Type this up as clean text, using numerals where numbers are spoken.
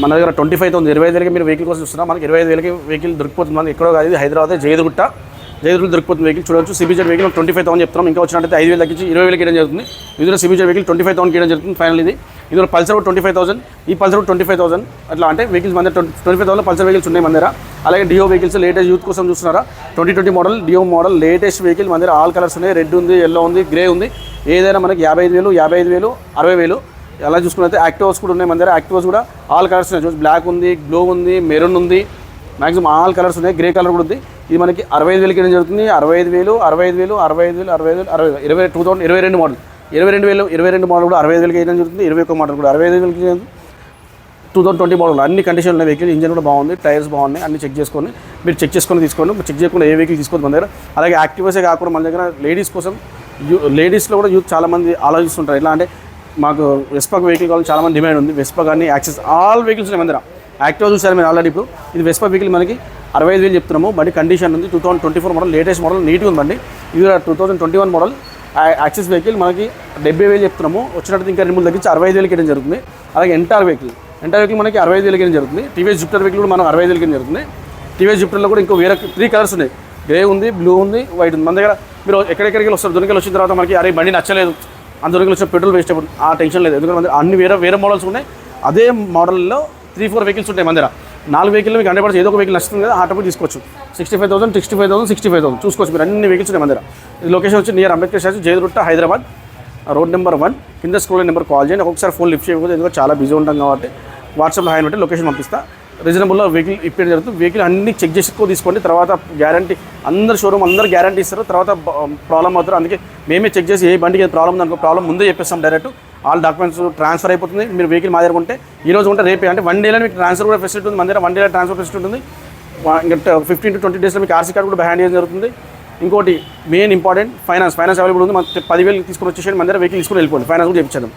మన దగ్గర 25,000 25,000 మీరు వెహికల్ కోసం చూస్తున్నా మనకి 25,000 వెహికల్ దొరికిపోతుంది. మనకి ఎక్కడో కాదు, ఇది హైదరాబాద్ జయదుగుట్ట దొరికిపోతుంది వెహికల్. చూడవచ్చు సిబిజెడ్ వెహికల్ 25,000 చెప్తున్నాం. ఇంకా వచ్చినట్టయితే 5,000 తగ్గించి 20,000 ఇవ్వడం జరుగుతుంది. ఇందులో సిబిజెడ్ వెహికల్ 25,000 ఇవ్వడం జరుగుతుంది ఫైనల్ ఇది. ఇందులో పల్సర్ కూడా 25,000, ఈ పల్సర్ కూడా 25,000. అట్లా అంటే వెహికల్స్ మన 25,000 పల్సర్ వెహికల్స్ ఉన్నాయి మన దగ్గర. అలాగే డియో వెహికల్స్ లేటెస్ట్ యూత్ కోసం చూస్తున్నారా 2020 మోడల్ డియో మోడల్ లేటెస్ట్ వెహికల్ మన దగ్గర ఆల్ కలర్స్ ఉన్నాయి. రెడ్ ఉంది, ఎల్లో ఉంది, గ్రే ఉంది. ఏదైనా మనకి 55,000, 55,000, 60,000 అలా చూసుకున్నట్లయితే యాక్టివ్స్ కూడా ఉన్నాయి మన దగ్గర. యాక్టివ్స్ కూడా ఆల్ కలర్స్ ఉన్నాయి. చూసి బ్లాక్ ఉంది, బ్లూ ఉంది, మెరూన్ ఉంది, మ్యాక్సిమం ఆల్ కలర్స్ ఉన్నాయి. గ్రే కలర్ కూడా ఉంది. ఇది మనకి 65,000 ఇవ్వడం జరుగుతుంది. 65,000, 65,000, 65,000, 65,000, 2022 మోడల్ 22 మోడల్ కూడా 65,000 ఇవ్వడం జరుగుతుంది. 21 మోడల్ కూడా 65,000. 2020 మోడల్ అన్ని కండిషన్ ఉన్న వెహికల్. ఇంజన్ కూడా బాగుంది, టైర్స్ బాగున్నాయి. అన్ని చెక్ చేసుకొని మీరు చెక్ చేసుకొని తీసుకోండి. చెక్ చేయకుండా ఏ వెహికల్ తీసుకోవద్దు మన దగ్గర. అలాగే యాక్టివ్సే కాకుండా మన దగ్గర లేడీస్ కోసం లేడీస్లో కూడా యూత్ చాలామంది ఆలోచిస్తుంటారు. ఎలా అంటే మాకు వెస్పా వెహికల్ కావాలి, చాలామంది డిమాండ్ ఉంది. వెస్పా కానీ యాక్సెస్ ఆల్ వెహికల్స్ ఉన్నాయి మన దగ్గర. యాక్టివ్ చూసారు మీరు ఆల్రెడీ. ఇప్పుడు ఇది వెస్పా వెహికల్ మనకి 65,000 చెప్తున్నాము. బండి కండిషన్ ఉంది. 2024 మోడల్ లేటెస్ట్ మోడల్ నీట్గా ఉంది బండి. ఇది 2021 మోడల్ యాక్సెస్ వెహికల్ మనకి 70,000 చెప్తున్నాము. వచ్చినట్టు ఇంకా 2 తగ్గించి 65,000 ఇవ్వడం జరుగుతుంది. అలాగే ఎంటార్ వెహికల్ మనకి 65,000 ఇవ్వడం జరుగుతుంది. టీవీఎస్ జూపిటర్ వెహికల్ కూడా మనం 65,000 ఇవ్వడం జరుగుతుంది. టీవీఎస్ జూపిటర్లో కూడా ఇంకో వేరే 3 కలర్స్ ఉన్నాయి. గ్రే ఉంది, బ్లూ ఉంది, వైట్ ఉంది. మన దగ్గర మీరు ఎక్కడెక్కడికి వస్తారు దొరికలు వచ్చిన తర్వాత మనకి అరే బండి నచ్చలేదు, అందరికి వచ్చిన పెట్రోల్ వేస్ట్ అయిపోతుంది, ఆ టెన్షన్ లేదు. ఎందుకంటే అన్ని వేరే మోడల్స్ ఉన్నాయి. అదే మోడల్లో 3-4 వెహికల్స్ ఉంటాయి మన దగ్గర. 4 వెహికల్ మీకు 100% ఏదో ఒక వెహికల్ నచ్చుతుంది కదా, ఆటోమేటిక్ తీసుకోవచ్చు. 65,000, 65,000, 65,000 చూసుకోవచ్చు మీరు. అన్ని వెహికల్స్ ఉన్నాయి మన దగ్గర. ఈ లొకేషన్ వచ్చి నియర్ అంబేద్కర్ స్టాచ్యూ, జయదుగుట్ట, హైదరాబాద్, రోడ్ నెంబర్ 1. కింద స్క్రోల్ నెంబర్ కాల్ చేయండి. ఒకసారి ఫోన్ లిఫ్ట్ చేయకపోతే ఎందుకంటే చాలా బిజీ ఉంటాం కాబట్టి వాట్సాప్లో హాయ్ అంటే లొకేషన్ పంపిస్తా. రీజనబుల్లో వెహికల్ ఇప్పేది జరుగుతుంది. వెహికల్ అన్ని చెక్ చేసుకో తీసుకోండి. తర్వాత గ్యారంటీ అందరు షోరూమ్ అందరు గ్యారంటీ ఇస్తారు. తర్వాత ప్రాబ్లం అవుతారు. అందుకే మేమే చెక్ చేసి ఏ బండికి ఏది ప్రాబ్లం ఉందనుకో ప్రాబ్లం ముందే చెప్పేస్తాం. డైరెక్ట్ ఆల్ డాక్యుమెంట్స్ ట్రాన్స్ఫర్ అయిపోతుంది. మీరు వెహికల్ మా దగ్గర ఉంటే ఈ రోజు ఉంటే రేపే అంటే 1 డేలో మీకు ట్రాన్స్ఫర్ కూడా ఫెసిలిటీ ఉంది. మన దగ్గర 1 డేలో ట్రాన్స్ఫర్ ఫెసిలిటీ ఉంటుంది. ఇంకా 15 to 20 డేస్లో మీకు ఆర్సీ కార్డు కూడా హ్యాండ్ చేయడం జరుగుతుంది. ఇంకోటి మెయిన్ ఇంపార్టెంట్ ఫైనాన్స్ అవైలబుల్ ఉంది. మన 10,000 తీసుకొని వచ్చేసి మన దగ్గర వెహికల్ తీసుకొని వెళ్ళిపోండి. ఫైనాన్స్ కూడా చేయించాను.